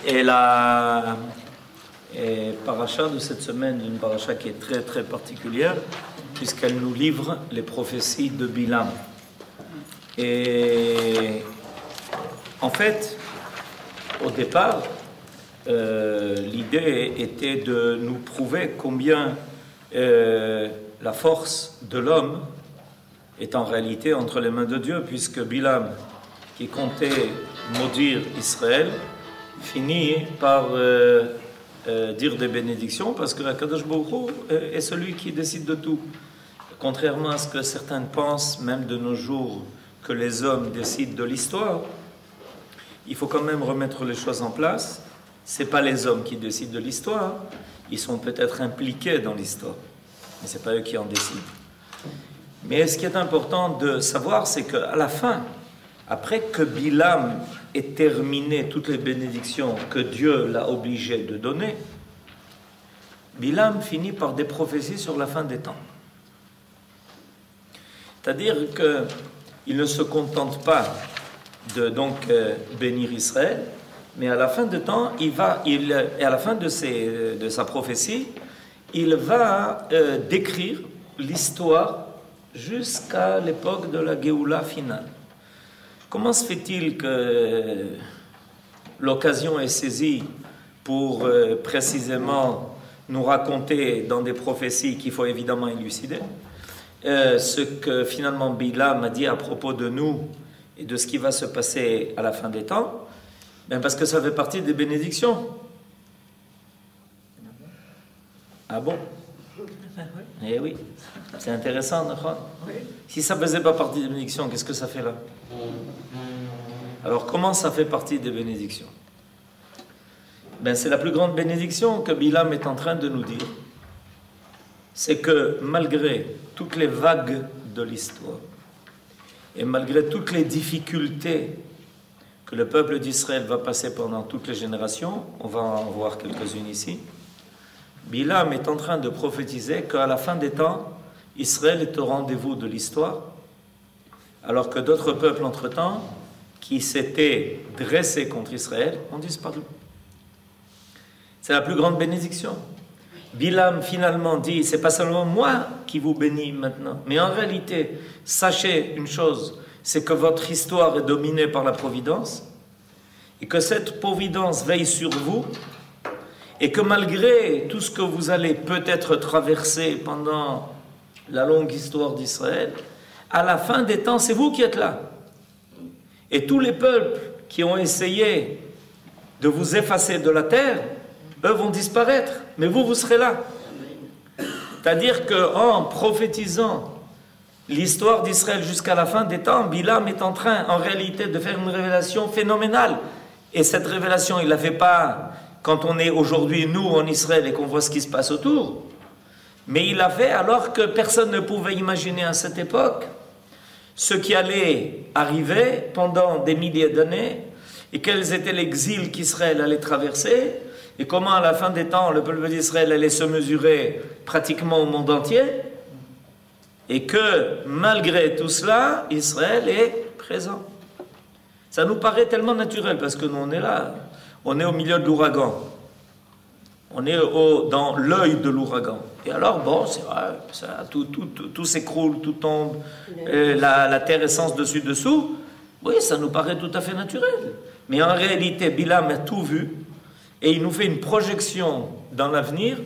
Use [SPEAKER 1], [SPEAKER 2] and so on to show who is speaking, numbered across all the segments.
[SPEAKER 1] Et la paracha de cette semaine, une paracha qui est très très particulière, puisqu'elle nous livre les prophéties de Bilam. Et en fait, au départ, l'idée était de nous prouver combien la force de l'homme est en réalité entre les mains de Dieu, puisque Bilam, qui comptait maudire Israël, finit par dire des bénédictions, parce que Akadosh Baruch Hu est celui qui décide de tout. Contrairement à ce que certains pensent, même de nos jours, que les hommes décident de l'histoire, il faut quand même remettre les choses en place. Ce n'est pas les hommes qui décident de l'histoire, ils sont peut-être impliqués dans l'histoire, mais ce n'est pas eux qui en décident. Mais ce qui est important de savoir, c'est qu'à la fin, après que Bilam ait terminé toutes les bénédictions que Dieu l'a obligé de donner, Bilam finit par des prophéties sur la fin des temps. C'est-à-dire qu'il ne se contente pas de bénir Israël, mais à la fin de temps, et à la fin de sa prophétie, il va décrire l'histoire jusqu'à l'époque de la Géoula finale. Comment se fait-il que l'occasion est saisie pour précisément nous raconter dans des prophéties qu'il faut évidemment élucider ce que finalement Bilam a dit à propos de nous et de ce qui va se passer à la fin des temps? Bien parce que ça fait partie des bénédictions. Ah bon? Eh oui, c'est intéressant, d'accord? Si ça ne faisait pas partie des bénédictions, qu'est-ce que ça fait là? Alors comment ça fait partie des bénédictions? Ben, c'est la plus grande bénédiction que Bilam est en train de nous dire. C'est que malgré toutes les vagues de l'histoire et malgré toutes les difficultés que le peuple d'Israël va passer pendant toutes les générations, on va en voir quelques-unes ici, Bilam est en train de prophétiser qu'à la fin des temps, Israël est au rendez-vous de l'histoire, alors que d'autres peuples entre-temps, qui s'étaient dressés contre Israël, ont disparu. C'est la plus grande bénédiction. Bilam finalement dit, c'est pas seulement moi qui vous bénis maintenant, mais en réalité, sachez une chose, c'est que votre histoire est dominée par la providence, et que cette providence veille sur vous, et que malgré tout ce que vous allez peut-être traverser pendant la longue histoire d'Israël, à la fin des temps, c'est vous qui êtes là. Et tous les peuples qui ont essayé de vous effacer de la terre, eux vont disparaître, mais vous, vous serez là. C'est-à-dire qu'en prophétisant l'histoire d'Israël jusqu'à la fin des temps, Bilam est en train, en réalité, de faire une révélation phénoménale. Et cette révélation, il ne la fait pas quand on est aujourd'hui, nous, en Israël, et qu'on voit ce qui se passe autour. Mais il l'a fait alors que personne ne pouvait imaginer à cette époque ce qui allait arriver pendant des milliers d'années, et quels étaient les exils qu'Israël allait traverser, et comment à la fin des temps, le peuple d'Israël allait se mesurer pratiquement au monde entier, et que malgré tout cela, Israël est présent. Ça nous paraît tellement naturel, parce que nous, on est là. On est au milieu de l'ouragan. On est dans l'œil de l'ouragan. Et alors, bon, c'est vrai, tout s'écroule, tout tombe, la terre est sens dessus-dessous. Oui, ça nous paraît tout à fait naturel. Mais en réalité, Bilam a tout vu, et il nous fait une projection dans l'avenir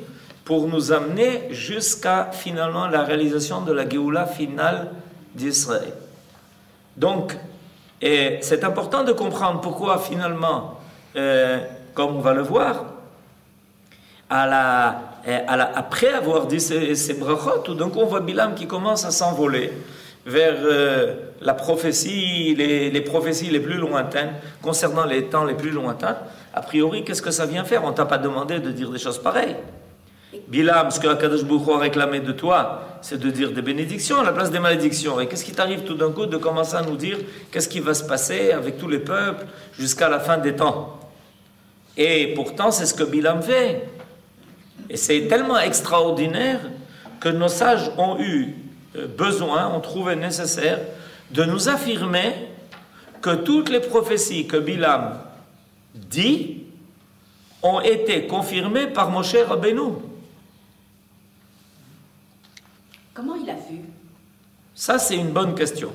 [SPEAKER 1] pour nous amener jusqu'à finalement la réalisation de la Géoula finale d'Israël. Donc, c'est important de comprendre pourquoi finalement, comme on va le voir, après avoir dit ces brachot, tout d'un coup on voit Bilam qui commence à s'envoler vers la prophétie, les prophéties les plus lointaines, concernant les temps les plus lointains. A priori, qu'est-ce que ça vient faire? On ne t'a pas demandé de dire des choses pareilles. Bilam, ce que Akadosh Baruch Hu a réclamé de toi, c'est de dire des bénédictions à la place des malédictions. Et qu'est-ce qui t'arrive tout d'un coup de commencer à nous dire qu'est-ce qui va se passer avec tous les peuples jusqu'à la fin des temps? Et pourtant, c'est ce que Bilam fait. Et c'est tellement extraordinaire que nos sages ont eu besoin, ont trouvé nécessaire de nous affirmer que toutes les prophéties que Bilam dit ont été confirmés par Moshe Rabbeinu.
[SPEAKER 2] Comment il a vu?
[SPEAKER 1] Ça, c'est une bonne question.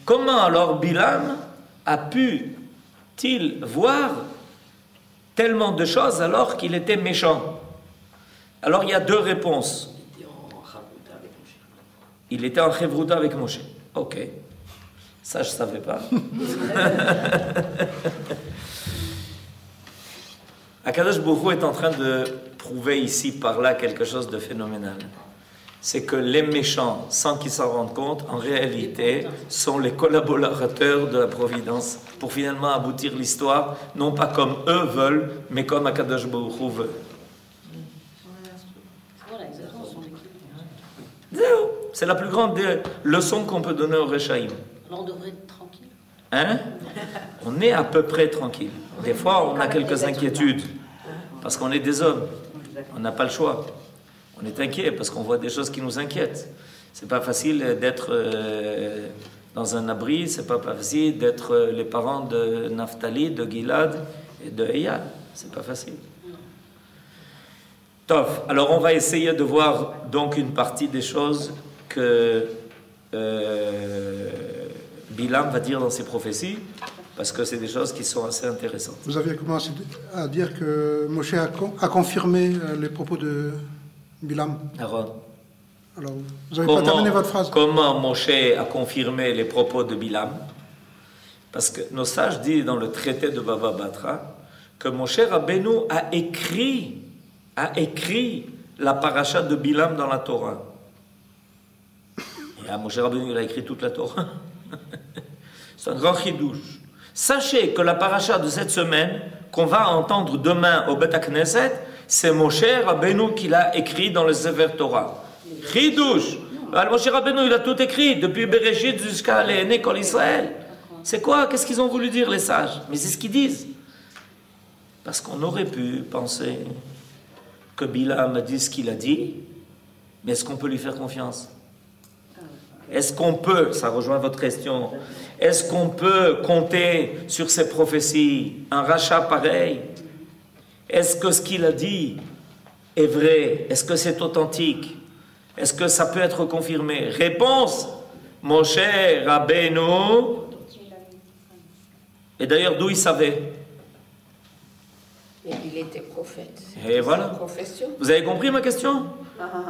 [SPEAKER 1] Comment alors Bilam a pu-t-il voir tellement de choses alors qu'il était méchant? Alors il y a deux réponses. Il était en Chevruta avec Moshe. Ok. Ça, je ne savais pas. Akadosh Baruch Hu est en train de prouver ici, par là, quelque chose de phénoménal. C'est que les méchants, sans qu'ils s'en rendent compte, en réalité, sont les collaborateurs de la Providence pour finalement aboutir l'histoire, non pas comme eux veulent, mais comme Akadosh Baruch Hu veut. C'est la plus grande des leçons qu'on peut donner au Rechaïm.
[SPEAKER 2] Alors on devrait être tranquille.
[SPEAKER 1] Hein? On est à peu près tranquille. Des fois, on a quelques inquiétudes, parce qu'on est des hommes. On n'a pas le choix. On est inquiet parce qu'on voit des choses qui nous inquiètent. C'est pas facile d'être dans un abri, c'est pas facile d'être les parents de Naphtali, de Gilad et de Eyal. C'est pas facile. Tof. Alors on va essayer de voir donc une partie des choses que Bilam va dire dans ses prophéties, parce que c'est des choses qui sont assez intéressantes.
[SPEAKER 3] Vous aviez commencé à dire que Moshe a confirmé les propos de Bilam.
[SPEAKER 1] Alors
[SPEAKER 3] vous n'avez pas terminé votre phrase.
[SPEAKER 1] Comment Moshe a confirmé les propos de Bilam? Parce que nos sages disent dans le traité de Bava Batra que Moshe Rabbeinu a écrit la paracha de Bilam dans la Torah. Et Moshe Rabbeinu, il a écrit toute la Torah. C'est un grand chidouche. Sachez que la paracha de cette semaine, qu'on va entendre demain au Bet HaKnesset, c'est Moshe Rabbeinu qui l'a écrit dans le Sefer Torah. Chidouche. Alors Moshe Rabbeinu, il a tout écrit, depuis Bereshit jusqu'à l'Aîné Kol Israël. C'est quoi? Qu'est-ce qu'ils ont voulu dire, les sages? Mais c'est ce qu'ils disent. Parce qu'on aurait pu penser que Bilam a dit ce qu'il a dit, mais est-ce qu'on peut lui faire confiance? Est-ce qu'on peut, ça rejoint votre question, est-ce qu'on peut compter sur ces prophéties, un rachat pareil? Est-ce que ce qu'il a dit est vrai? Est-ce que c'est authentique? Est-ce que ça peut être confirmé? Réponse, Moshe Rabbeinu. Et d'ailleurs, d'où il savait?
[SPEAKER 4] Et il était prophète.
[SPEAKER 1] Et voilà. Vous avez compris ma question?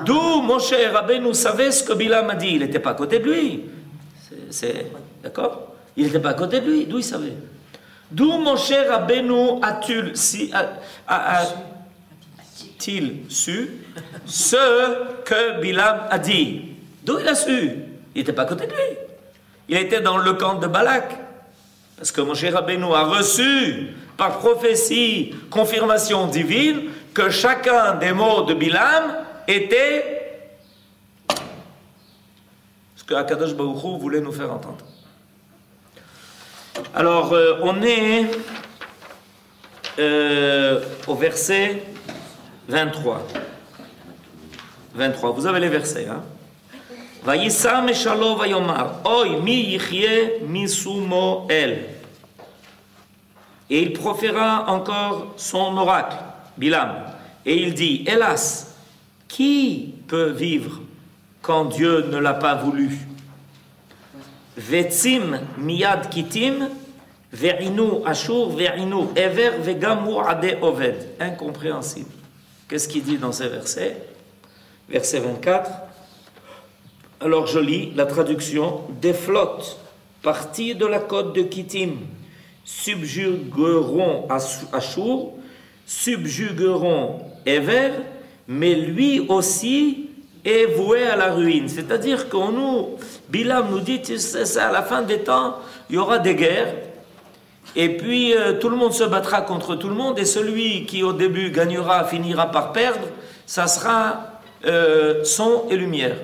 [SPEAKER 1] D'où Moshe Rabbeinu savait ce que Bilam a dit? Il n'était pas à côté de lui. D'accord? Il n'était pas à côté de lui. D'où il savait? D'où Moshe Rabbeinu a-t-il su ce que Bilam a dit? D'où il a su? Il n'était pas à côté de lui. Il était dans le camp de Balak. Parce que Moshe Rabbeinu a reçu par prophétie, confirmation divine, que chacun des mots de Bilam était ce que Akadosh Baruch Hu voulait nous faire entendre. Alors, on est au verset 23. 23, vous avez les versets, hein? Vayisam eshalo vayomar, oy mi yichye mi sumo el. Et il proféra encore son oracle, Bilam, et il dit, hélas, qui peut vivre quand Dieu ne l'a pas voulu? Vetzim miyad kitim, verinu ashur, verinu ever, vegamu ade oved. Incompréhensible. Qu'est-ce qu'il dit dans ces versets? Verset 24. Alors je lis la traduction. Des flottes parties de la côte de Kittim subjugueront Ashur, subjugueront Ever, mais lui aussi est voué à la ruine. C'est-à-dire qu'on nous, Bilam nous dit, c'est à la fin des temps, il y aura des guerres, et puis tout le monde se battra contre tout le monde, et celui qui au début gagnera finira par perdre, ça sera son et lumière.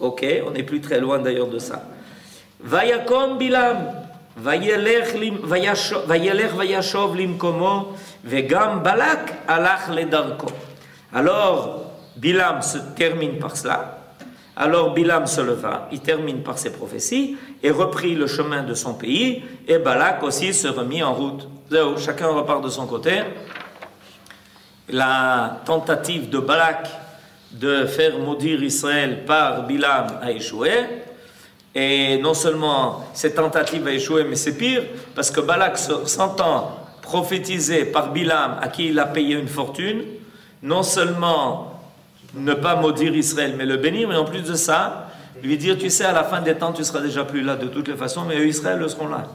[SPEAKER 1] Ok, on n'est plus très loin d'ailleurs de ça. Vayakom Bilam, vayelech vayashov limkomo, vegam balak alach ledarko. Alors, Bilam se termine par cela. Alors Bilam se leva, il termine par ses prophéties, et reprit le chemin de son pays, et Balak aussi se remit en route. Chacun repart de son côté. La tentative de Balak de faire maudire Israël par Bilam a échoué. Et non seulement cette tentative a échoué, mais c'est pire, parce que Balak s'entend prophétiser par Bilam, à qui il a payé une fortune, non seulement ne pas maudire Israël, mais le bénir, mais en plus de ça, lui dire, tu sais, à la fin des temps, tu seras déjà plus là de toutes les façons, mais eux, Israël, eux seront là.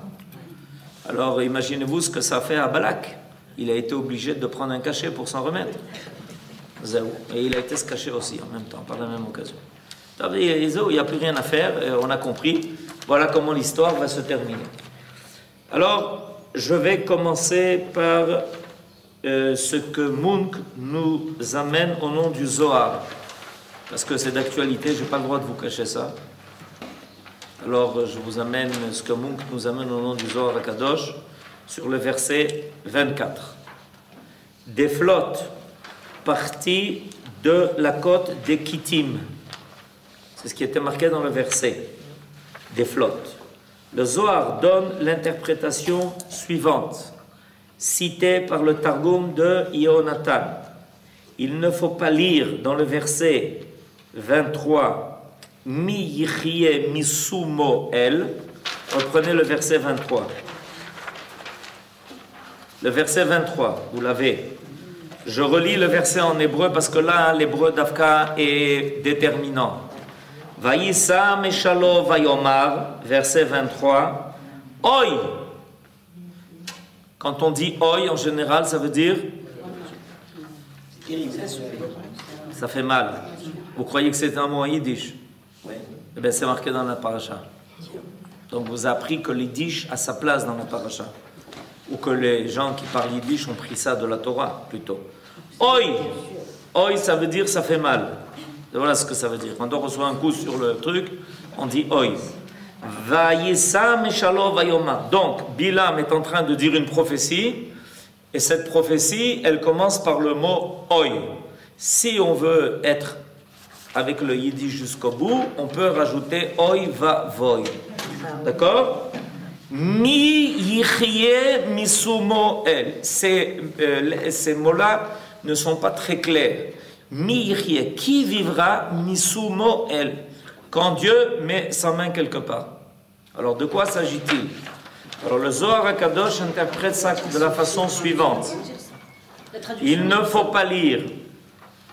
[SPEAKER 1] Alors imaginez-vous ce que ça fait à Balak. Il a été obligé de prendre un cachet pour s'en remettre. Et il a été se cacher aussi en même temps, par la même occasion. Il n'y a plus rien à faire, on a compris. Voilà comment l'histoire va se terminer. Alors, je vais commencer par ce que Munk nous amène au nom du Zohar. Parce que c'est d'actualité, je n'ai pas le droit de vous cacher ça. Alors, je vous amène ce que Munk nous amène au nom du Zohar à Kadosh, sur le verset 24. Des flottes parties de la côte des Kittim. C'est ce qui était marqué dans le verset. Des flottes. Le Zohar donne l'interprétation suivante, citée par le Targum de Yehonatan. Il ne faut pas lire dans le verset 23 Mi yichye misumo el. Reprenez le verset 23. Le verset 23, vous l'avez. Je relis le verset en hébreu parce que là, l'hébreu d'Afka est déterminant. Vaïssa meshalo vayomar, verset 23. Oi. Quand on dit oi, en général, ça veut dire ça fait mal. Vous croyez que c'est un mot en yiddish? Eh bien, c'est marqué dans la paracha. Donc, vous avez appris que l'yiddish a sa place dans la paracha. Ou que les gens qui parlent yiddish ont pris ça de la Torah, plutôt. Oi! Oi, ça veut dire ça fait mal. Voilà ce que ça veut dire. Quand on reçoit un coup sur le truc, on dit oi. Vayisa meshalo vayoma. Donc, Bilam est en train de dire une prophétie, et cette prophétie, elle commence par le mot oi. Si on veut être avec le yiddish jusqu'au bout, on peut rajouter oi va voy. D'accord? Mi yichye misumo el. Ces mots-là ne sont pas très clairs. Mi yichye, qui vivra misumo el, quand Dieu met sa main quelque part. Alors de quoi s'agit-il? Alors le Zohar HaKadosh interprète ça de la façon suivante. Il ne faut pas lire.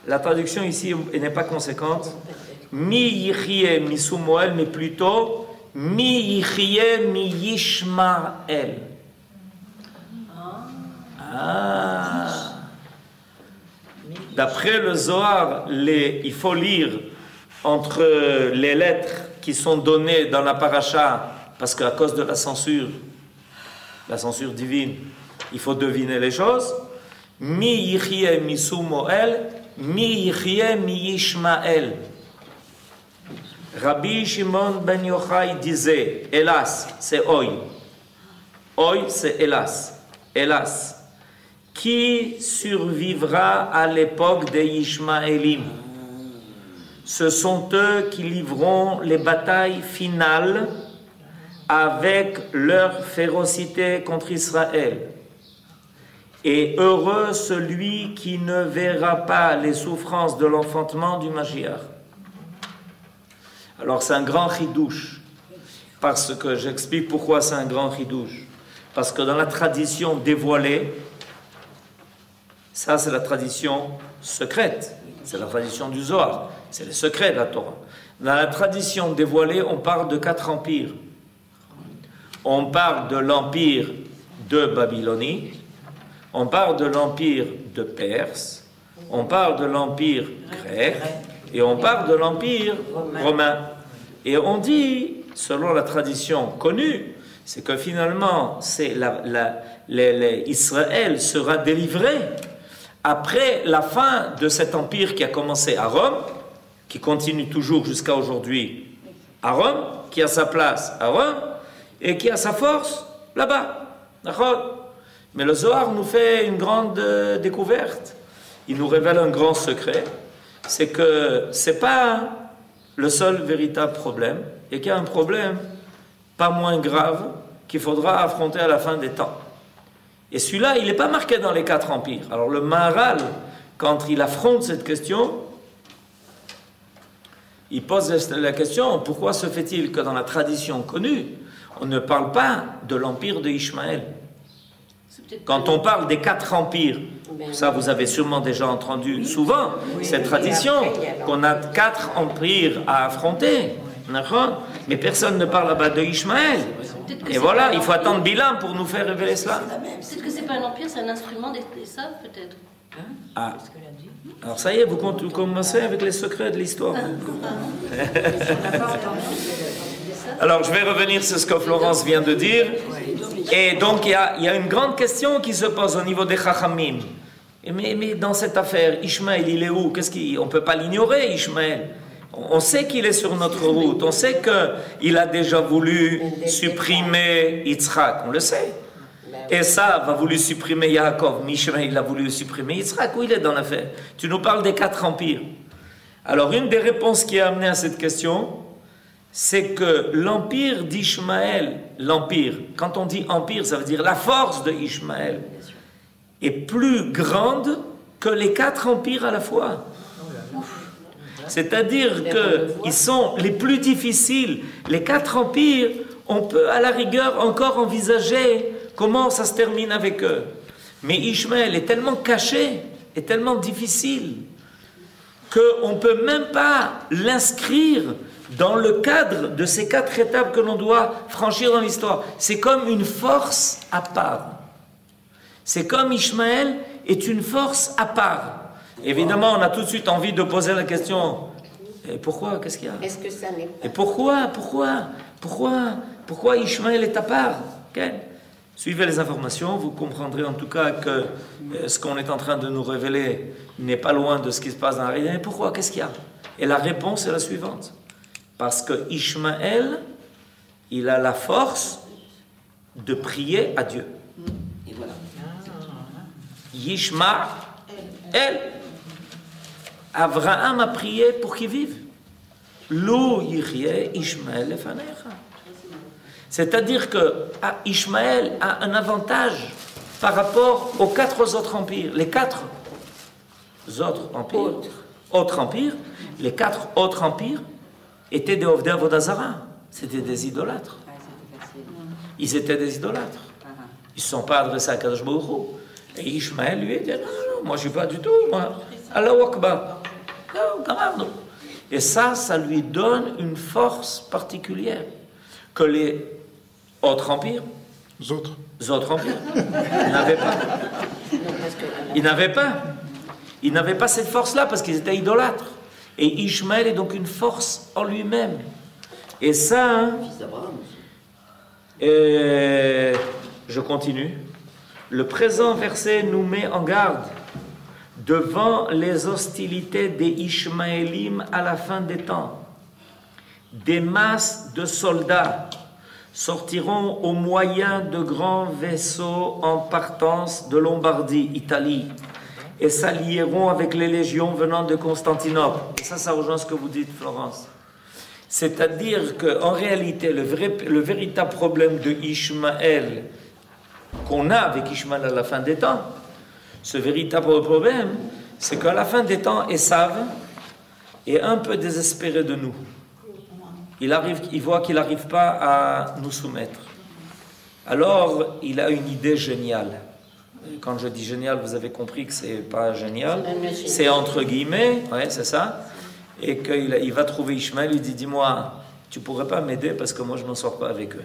[SPEAKER 1] La traduction ici n'est pas conséquente. Mi yichye misumo el, mais plutôt Mi yichye mi yishmael. D'après le Zohar, il faut lire entre les lettres qui sont données dans la paracha, parce qu'à cause de la censure divine, il faut deviner les choses. Mi yichye mi sumoel, mi yichye mi yishmael. Rabbi Shimon ben Yochai disait, hélas, c'est oi. Oi, c'est hélas. Hélas. Qui survivra à l'époque des Ishmaélim? Ce sont eux qui livreront les batailles finales avec leur férocité contre Israël. Et heureux celui qui ne verra pas les souffrances de l'enfantement du Mashiach. Alors c'est un grand chidouche, parce que j'explique pourquoi c'est un grand chidouche. Parce que dans la tradition dévoilée, ça c'est la tradition secrète, c'est la tradition du Zohar, c'est le secret de la Torah. Dans la tradition dévoilée, on parle de 4 empires. On parle de l'empire de Babylonie, on parle de l'empire de Perse, on parle de l'empire grec, et on parle de l'empire romain. Et on dit, selon la tradition connue, c'est que finalement, Israël sera délivré après la fin de cet empire qui a commencé à Rome, qui continue toujours jusqu'à aujourd'hui à Rome, qui a sa place à Rome, et qui a sa force là-bas. Mais le Zohar nous fait une grande découverte. Il nous révèle un grand secret. C'est que ce n'est pas le seul véritable problème, et qu'il y a un problème pas moins grave qu'il faudra affronter à la fin des temps. Et celui-là, il n'est pas marqué dans les 4 empires. Alors le Maharal, quand il affronte cette question, il pose la question, pourquoi se fait-il que dans la tradition connue, on ne parle pas de l'empire de Ishmaël? Quand on parle des 4 empires, ça vous avez sûrement déjà entendu souvent, cette tradition, qu'on a 4 empires à affronter, mais personne ne parle là-bas de Ishmaël. Et voilà, il faut attendre Bilam pour nous faire révéler cela.
[SPEAKER 2] Peut-être que c'est pas un empire, c'est un instrument d'Esav, peut-être.
[SPEAKER 1] Ah. Alors ça y est, vous commencez avec les secrets de l'histoire. Alors je vais revenir sur ce que Florence vient de dire. Et donc il y a une grande question qui se pose au niveau des Chachamim. Mais dans cette affaire, Ishmaël, il est où? On ne peut pas l'ignorer, Ishmaël. On sait qu'il est sur notre route. On sait qu'il a déjà voulu supprimer Yitzhak. On le sait. Esav a voulu supprimer Yaakov. Ishmaël a voulu supprimer Yitzhak. Où il est dans l'affaire? Tu nous parles des 4 empires. Alors une des réponses qui a amené à cette question, c'est que l'empire d'Ishmaël, l'empire, quand on dit empire, ça veut dire la force de Ishmaël, est plus grande que les 4 empires à la fois. C'est-à-dire qu'ils sont les plus difficiles. Les 4 empires, on peut à la rigueur encore envisager comment ça se termine avec eux. Mais Ishmaël est tellement caché, est tellement difficile, qu'on ne peut même pas l'inscrire dans le cadre de ces 4 étapes que l'on doit franchir dans l'histoire. C'est comme une force à part. C'est comme Ishmaël est une force à part. Évidemment, on a tout de suite envie de poser la question, et pourquoi? Qu'est-ce qu'il y a?
[SPEAKER 4] Est-ce que ça n'est pas...
[SPEAKER 1] Et pourquoi Ishmaël est à part? Okay? Suivez les informations, vous comprendrez en tout cas que ce qu'on est en train de nous révéler n'est pas loin de ce qui se passe dans la réalité. Et pourquoi? Qu'est-ce qu'il y a? Et la réponse est la suivante. Parce que Ishmaël, il a la force de prier à Dieu. Et voilà. Yishmaël. Abraham a prié pour qu'il vive. Lo yichye Ishmaël lefanecha. C'est-à-dire que Ishmaël a un avantage par rapport aux 4 autres empires. Les 4 autres empires, les 4 autres empires étaient des Ovdei Avodah Zara. C'était des idolâtres. Ils étaient des idolâtres. Ils ne se sont pas adressés à Kadosh Baruch Hu. Et Ishmaël lui a dit, non, moi je ne suis pas du tout, moi. Allahu Akbar. Et ça lui donne une force particulière que les autres empires, n'avaient pas. Ils n'avaient pas cette force-là parce qu'ils étaient idolâtres. Et Ishmaël est donc une force en lui-même. Et ça, je continue. Le présent verset nous met en garde devant les hostilités des Ishmaélim à la fin des temps. Des masses de soldats sortiront au moyen de grands vaisseaux en partance de Lombardie, Italie, et s'allieront avec les légions venant de Constantinople. Et ça rejoint ce que vous dites, Florence. C'est-à-dire qu'en réalité, le véritable problème de Ishmaël, qu'on a avec Ishmaël à la fin des temps, ce véritable problème, c'est qu'à la fin des temps, Esav est un peu désespéré de nous. Il voit qu'il n'arrive pas à nous soumettre. Alors, il a une idée géniale. Quand je dis génial, vous avez compris que c'est pas génial. C'est entre guillemets, ouais, c'est ça. Et qu'il va trouver Ishmaël, il dit, dis-moi, tu pourrais pas m'aider parce que moi je m'en sors pas avec eux.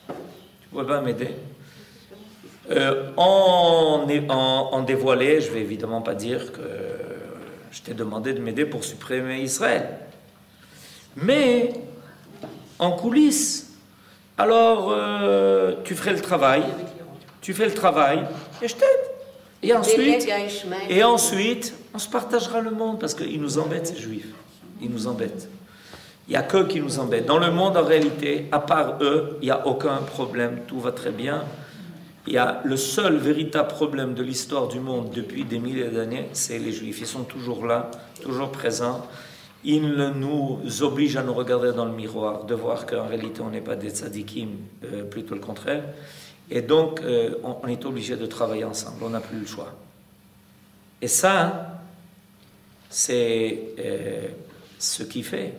[SPEAKER 1] Tu pourrais pas m'aider? En dévoilé, je vais évidemment pas dire que je t'ai demandé de m'aider pour supprimer Israël. Mais en coulisses, alors tu ferais le travail, tu fais le travail et je t'aide. Et ensuite, on se partagera le monde parce qu'ils nous embêtent, ces juifs. Ils nous embêtent. Il n'y a qu'eux qui nous embêtent. Dans le monde, en réalité, à part eux, il n'y a aucun problème. Tout va très bien. Il y a le seul véritable problème de l'histoire du monde depuis des milliers d'années, c'est les juifs. Ils sont toujours là, toujours présents. Ils nous obligent à nous regarder dans le miroir, de voir qu'en réalité, on n'est pas des tzadikim, plutôt le contraire. Et donc, on est obligé de travailler ensemble, on n'a plus le choix. Et ça, c'est ce qui fait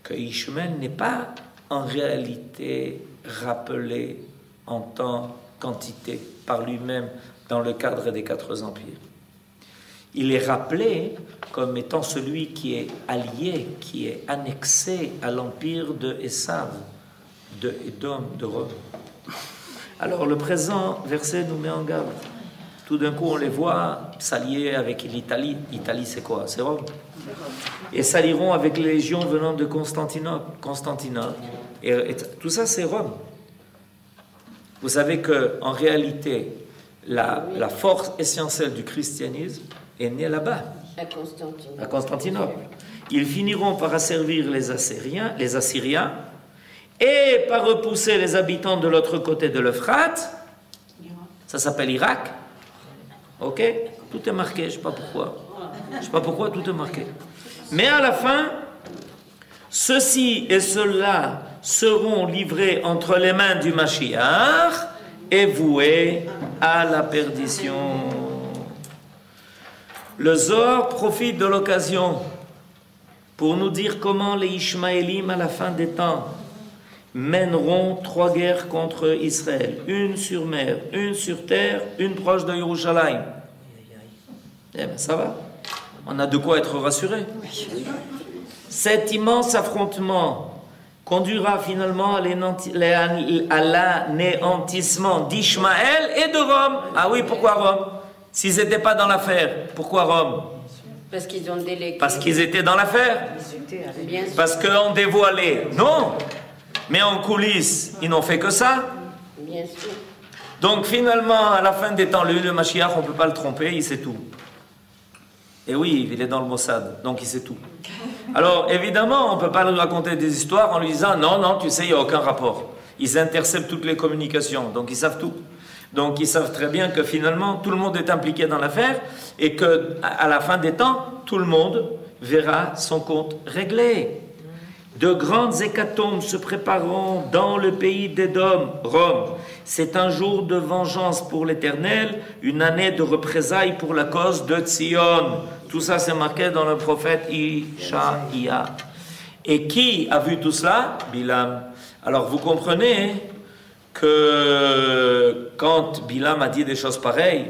[SPEAKER 1] que Ishmaël n'est pas en réalité rappelé en temps, quantité, par lui-même dans le cadre des 4 empires. Il est rappelé comme étant celui qui est allié, qui est annexé à l'empire de Esav, de Édom, de Rome. Alors le présent verset nous met en garde. Tout d'un coup on les voit s'allier avec l'Italie. L'Italie c'est quoi? C'est Rome. Et s'allieront avec les légions venant de Constantinople. Et tout ça c'est Rome. Vous savez qu'en réalité, la force essentielle du christianisme est née là-bas, à Constantinople. Ils finiront par asservir les Assyriens, et par repousser les habitants de l'autre côté de l'Euphrate. Ça s'appelle Irak. Ok? Tout est marqué, je ne sais pas pourquoi. Je ne sais pas pourquoi tout est marqué. Mais à la fin, ceux-ci et ceux-là seront livrés entre les mains du Mashiach et voués à la perdition. Le Zohar profite de l'occasion pour nous dire comment les Ishmaélim à la fin des temps mèneront 3 guerres contre Israël, une sur mer, une sur terre, une proche de Yerushalayim. Eh bien ça va, on a de quoi être rassuré. Cet immense affrontement conduira finalement à l'anéantissement d'Ishmaël et de Rome. Ah oui, pourquoi Rome? S'ils n'étaient pas dans l'affaire, pourquoi Rome?
[SPEAKER 4] Parce qu'ils ont délégué.
[SPEAKER 1] Parce qu'ils étaient dans l'affaire.
[SPEAKER 4] Bien sûr.
[SPEAKER 1] Parce qu'on dévoilait. Non. Mais en coulisses, ils n'ont fait que ça.
[SPEAKER 4] Bien sûr.
[SPEAKER 1] Donc finalement, à la fin des temps, le Mashiach, on ne peut pas le tromper, il sait tout. Et oui, il est dans le Mossad, donc il sait tout. Alors évidemment, on ne peut pas lui raconter des histoires en lui disant non, non, tu sais, il n'y a aucun rapport. Ils interceptent toutes les communications, donc ils savent tout. Donc ils savent très bien que finalement, tout le monde est impliqué dans l'affaire et qu'à la fin des temps, tout le monde verra son compte réglé. De grandes hécatombes se prépareront dans le pays d'Édom, Rome. C'est un jour de vengeance pour l'Éternel, une année de représailles pour la cause de Tzion. Tout ça, c'est marqué dans le prophète Ishaïa. Et qui a vu tout cela? Bilam. Alors, vous comprenez que quand Bilam a dit des choses pareilles,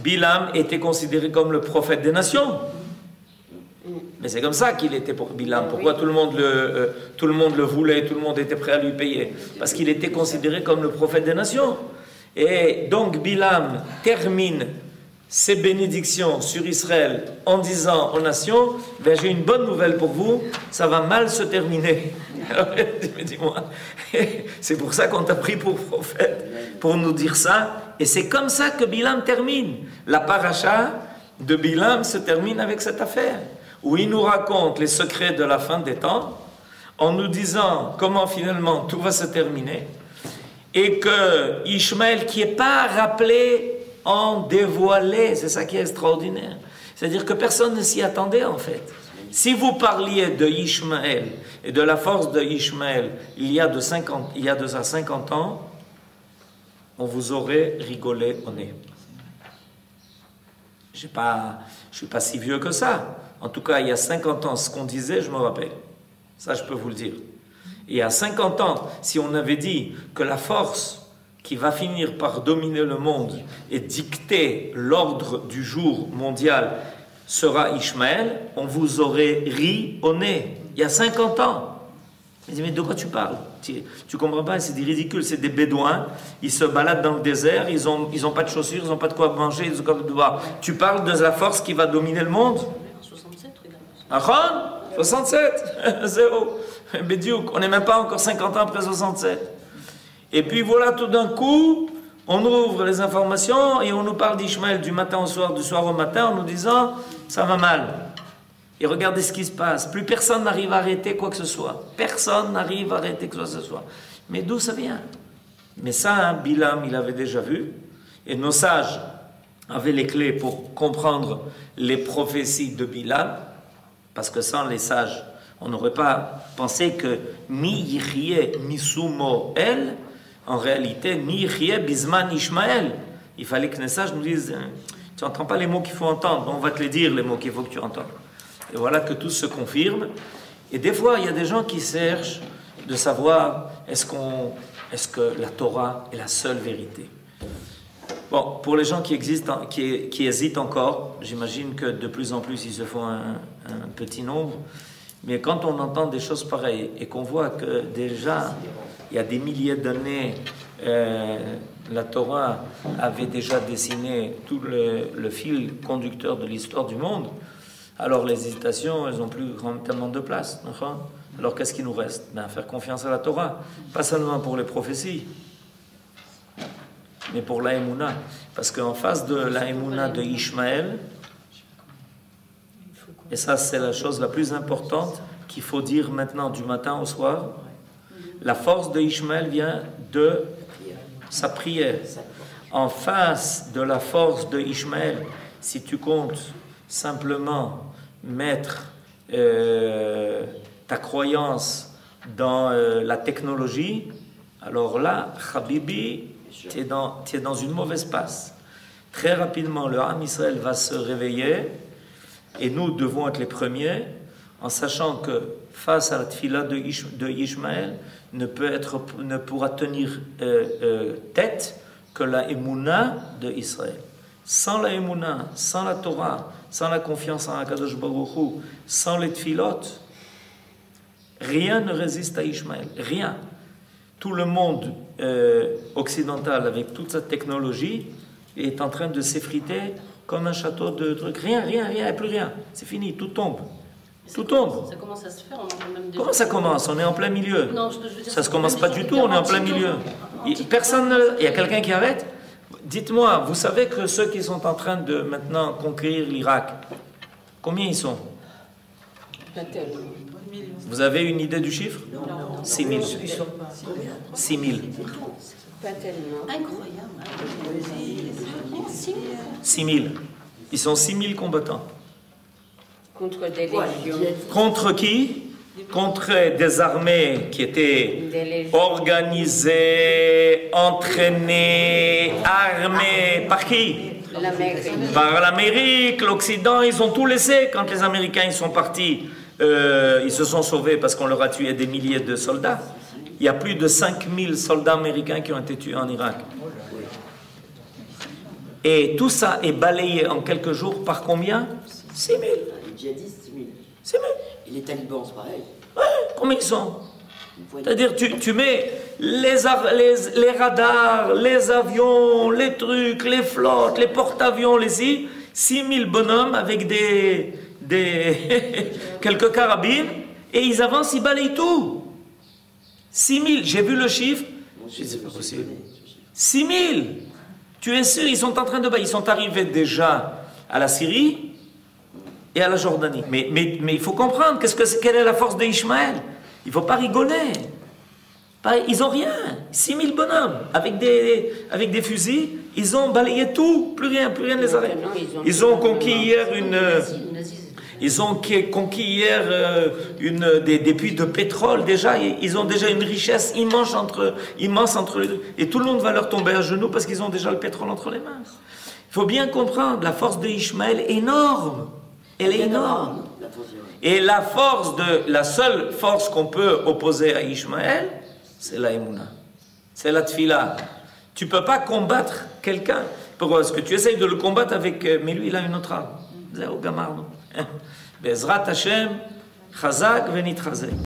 [SPEAKER 1] Bilam était considéré comme le prophète des nations. Mais c'est comme ça qu'il était pour Bilam. Pourquoi tout le monde le voulait, tout le monde était prêt à lui payer? Parce qu'il était considéré comme le prophète des nations. Et donc Bilam termine ses bénédictions sur Israël en disant aux nations, ben, j'ai une bonne nouvelle pour vous, ça va mal se terminer. Dis-moi, c'est pour ça qu'on t'a pris pour prophète, pour nous dire ça. Et c'est comme ça que Bilam termine. La paracha de Bilam se termine avec cette affaire, où il nous raconte les secrets de la fin des temps, en nous disant comment finalement tout va se terminer, et que Ishmaël, qui n'est pas rappelé, en dévoilé, c'est ça qui est extraordinaire. C'est-à-dire que personne ne s'y attendait en fait. Si vous parliez de Ishmaël et de la force de Ishmaël il y a de ça 50 ans, on vous aurait rigolé au nez. Je ne suis pas si vieux que ça. En tout cas, il y a 50 ans, ce qu'on disait, je me rappelle. Ça, je peux vous le dire. Et il y a 50 ans, si on avait dit que la force qui va finir par dominer le monde et dicter l'ordre du jour mondial sera Ishmaël, on vous aurait ri au nez. Il y a 50 ans. Il dit, mais de quoi tu parles? Tu comprends pas, c'est des ridicules, c'est des bédouins, ils se baladent dans le désert, ils ont pas de chaussures, ils n'ont pas de quoi manger, ils ont pas de boire. Tu parles de la force qui va dominer le monde?
[SPEAKER 2] 67, regarde.
[SPEAKER 1] Ah, 67, zéro. Bédiouk, on n'est même pas encore 50 ans après 67. Et puis voilà, tout d'un coup, on ouvre les informations et on nous parle d'Ishmaël du matin au soir, du soir au matin, en nous disant ça va mal. Et regardez ce qui se passe. Plus personne n'arrive à arrêter quoi que ce soit. Personne n'arrive à arrêter quoi que ce soit. Mais d'où ça vient? Mais ça, hein, Bilam, il avait déjà vu. Et nos sages avaient les clés pour comprendre les prophéties de Bilam. Parce que sans les sages, on n'aurait pas pensé que mi yichye misumo el en réalité, ni Yechie Bisman Ishmael. Il fallait que Nessage nous dise, tu n'entends pas les mots qu'il faut entendre, on va te les dire, les mots qu'il faut que tu entendes. Et voilà que tout se confirme. Et des fois, il y a des gens qui cherchent de savoir, est-ce que la Torah est la seule vérité? Bon, pour les gens qui hésitent encore, j'imagine que de plus en plus, ils se font un petit nombre. Mais quand on entend des choses pareilles et qu'on voit que déjà, il y a des milliers d'années, la Torah avait déjà dessiné tout le fil conducteur de l'histoire du monde, alors les hésitations, elles n'ont plus tellement de place. Alors qu'est-ce qui nous reste? Faire confiance à la Torah, pas seulement pour les prophéties, mais pour la Emouna. Parce qu'en face de la Emouna de Ishmaël, et ça c'est la chose la plus importante qu'il faut dire maintenant du matin au soir, la force de Ishmaël vient de sa prière. En face de la force de Ishmaël, si tu comptes simplement mettre ta croyance dans la technologie, alors là, Habibi, tu es dans une mauvaise passe. Très rapidement, le Ham Israël va se réveiller et nous devons être les premiers en sachant que face à la tfila de Ishmaël ne pourra tenir tête que la Emouna de Israël. Sans la Emouna, sans la Torah, sans la confiance en Akadosh Baruch Hu, sans les tfilot, rien ne résiste à Ishmaël. Rien. Tout le monde occidental, avec toute sa technologie, est en train de s'effriter comme un château de trucs. Rien, plus rien. C'est fini, tout tombe. Tout tombe.
[SPEAKER 2] Ça commence à se faire, on entend même des...
[SPEAKER 1] Comment ça commence? On est en plein milieu.
[SPEAKER 2] Non, je veux dire,
[SPEAKER 1] ça ne se commence pas du tout, on est en plein milieu. Personne il y a quelqu'un qui arrête? Dites-moi, vous savez que ceux qui sont en train de maintenant conquérir l'Irak, combien ils sont? Vous avez une idée du chiffre? 6 000. 6 000.
[SPEAKER 4] Pas tellement.
[SPEAKER 2] Incroyable.
[SPEAKER 1] 6 000. Ils sont 6 000 combattants.
[SPEAKER 4] Contre des légions.
[SPEAKER 1] Contre qui? Contre des armées qui étaient organisées, entraînées, armées. Par qui?
[SPEAKER 4] L'Amérique.
[SPEAKER 1] Par l'Amérique, l'Occident. Ils ont tout laissé quand les Américains ils sont partis. Ils se sont sauvés parce qu'on leur a tué des milliers de soldats. Il y a plus de 5 000 soldats américains qui ont été tués en Irak. Et tout ça est balayé en quelques jours par combien? 6 000.
[SPEAKER 5] Les djihadistes, 6 000.
[SPEAKER 1] 6 000.
[SPEAKER 5] Et les talibans, c'est pareil.
[SPEAKER 1] Ouais, combien ils sont? C'est-à-dire, tu mets les radars, les avions, les trucs, les flottes, les porte-avions, 6 000 bonhommes avec quelques carabines, et ils avancent, ils balayent tout. 6 000, j'ai vu le chiffre. Je dis, c'est pas possible. 6 000. Tu es sûr, ils sont en train de ils sont arrivés déjà à la Syrie et à la Jordanie. Mais il faut comprendre, quelle est la force d'Ishmaël? Il ne faut pas rigoler. Ils n'ont rien. 6 000 bonhommes avec des fusils, ils ont balayé tout. Plus rien ne les arrête. Ils ont conquis hier des puits de pétrole déjà. Ils ont déjà une richesse immense entre les deux. Et tout le monde va leur tomber à genoux parce qu'ils ont déjà le pétrole entre les mains. Il faut bien comprendre, la force d'Ishmaël est énorme. Elle est énorme. Et la seule force qu'on peut opposer à Ishmaël, c'est la Emouna. C'est la Tfila. Tu ne peux pas combattre quelqu'un. Parce que tu essayes de le combattre avec... Mais lui, il a une autre arme. Zéro gamardo. Bezrat Hashem, Chazak venit Chazek.